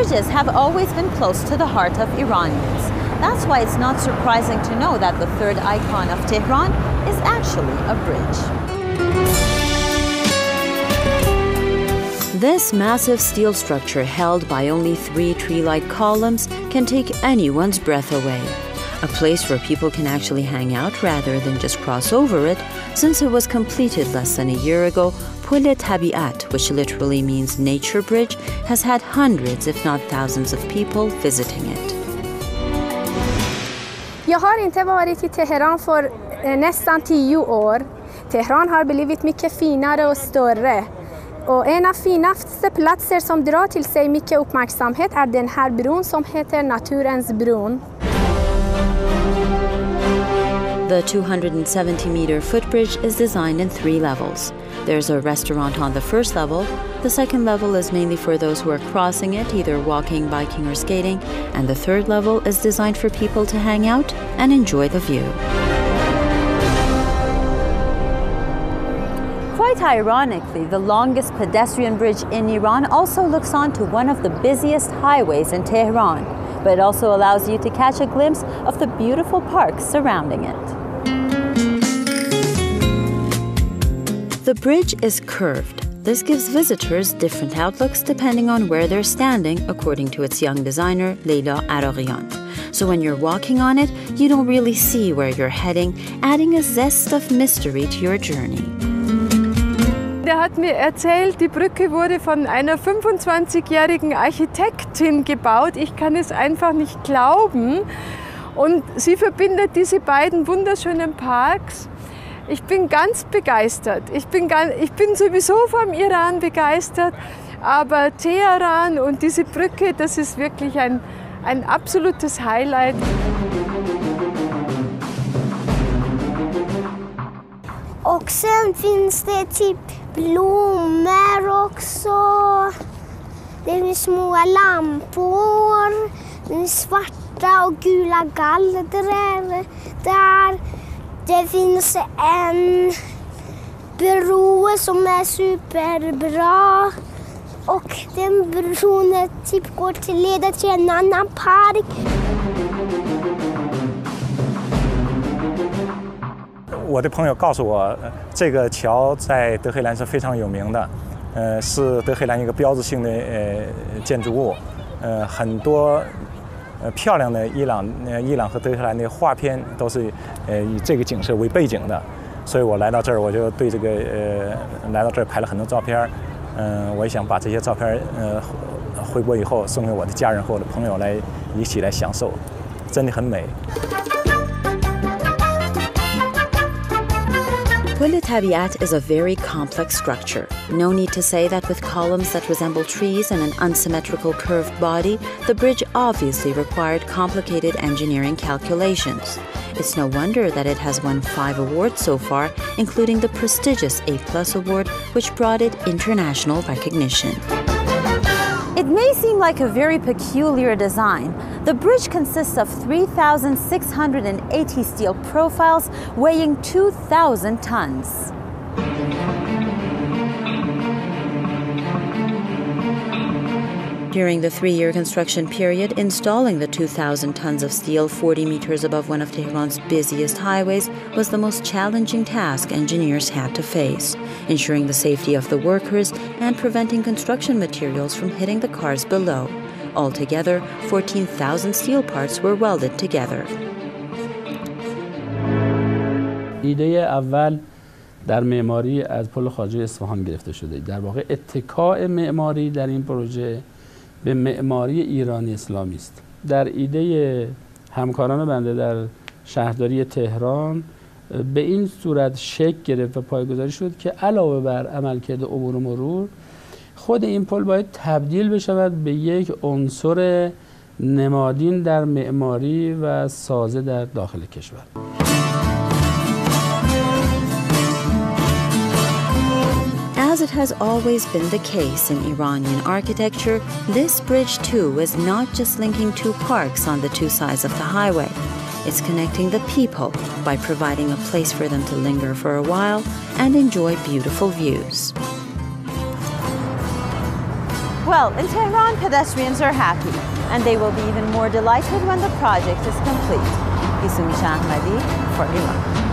Bridges have always been close to the heart of Iranians. That's why it's not surprising to know that the third icon of Tehran is actually a bridge. This massive steel structure, held by only 3 tree-like columns, can take anyone's breath away. A place where people can actually hang out rather than just cross over it. Since it was completed less than a year ago, Pul Tabiat, which literally means nature bridge, has had hundreds if not thousands of people visiting it. Jag har inte varit i Teheran för nästan 10 år. Teheran har blivit mycket finare och större. Och en av finaste platser som drar till sig mycket uppmärksamhet är den här bron som heter Naturens bron. The 270-meter footbridge is designed in 3 levels. There's a restaurant on the first level. The second level is mainly for those who are crossing it, either walking, biking, or skating. And the third level is designed for people to hang out and enjoy the view. Quite ironically, the longest pedestrian bridge in Iran also looks onto one of the busiest highways in Tehran, but it also allows you to catch a glimpse of the beautiful parks surrounding it. The bridge is curved. This gives visitors different outlooks depending on where they're standing, according to its young designer, Leila Aragian. So when you're walking on it, you don't really see where you're heading, adding a zest of mystery to your journey. Der hat mir erzählt, die Brücke wurde von einer 25-jährigen Architektin gebaut. Ich kann es einfach nicht glauben. Und sie verbindet diese beiden wunderschönen Parks. Ich bin ganz begeistert. Ich bin sowieso vom Iran begeistert, aber Teheran und diese Brücke, das ist wirklich ein absolutes Highlight. Och sen finns det typ blommor också. Det är små lampor, det är svarta och gula gallrer där. Det finns en bro som är superbra. Och den bron typ går leder till en annan park.我的朋友告诉我，这个桥在德黑兰是非常有名的，是德黑兰一个标志性的建筑物，很多漂亮的伊朗和德黑兰的画片都是以这个景色为背景的，所以我来到这儿，我就对这个来到这儿拍了很多照片，我也想把这些照片回国以后送给我的家人和我的朋友来一起来享受，真的很美。Pul Tabiat is a very complex structure. No need to say that with columns that resemble trees and an unsymmetrical curved body, the bridge obviously required complicated engineering calculations. It's no wonder that it has won 5 awards so far, including the prestigious A+ award, which brought it international recognition. It may seem like a very peculiar design. The bridge consists of 3,680 steel profiles weighing 2,000 tons. During the 3-year construction period, installing the 2,000 tons of steel 40 meters above one of Tehran's busiest highways was the most challenging task engineers had to face, ensuring the safety of the workers and preventing construction materials from hitting the cars below. Altogether, 14,000 steel parts were welded together. ایده اول در معماری از پل خواجه اصفهان گرفته شده. در واقع اتکاء معماری در این پروژه به معماری ایرانی اسلامی است. در ایده همکاران بنده در شهرداری تهران به این صورت شکل گرفت و پایه‌گذاری شد که علاوه بر عملکرد عبور و مرور، خود این پل باید تبدیل بشود به یک عنصر نمادین در معماری و سازه در داخل کشور. As it has always been the case in Iranian architecture, this bridge too is not just linking 2 parks on the 2 sides of the highway. It's connecting the people by providing a place for them to linger for a while and enjoy beautiful views. Well, in Tehran, pedestrians are happy, and they will be even more delighted when the project is complete. Isumi Shahmadi for Iran.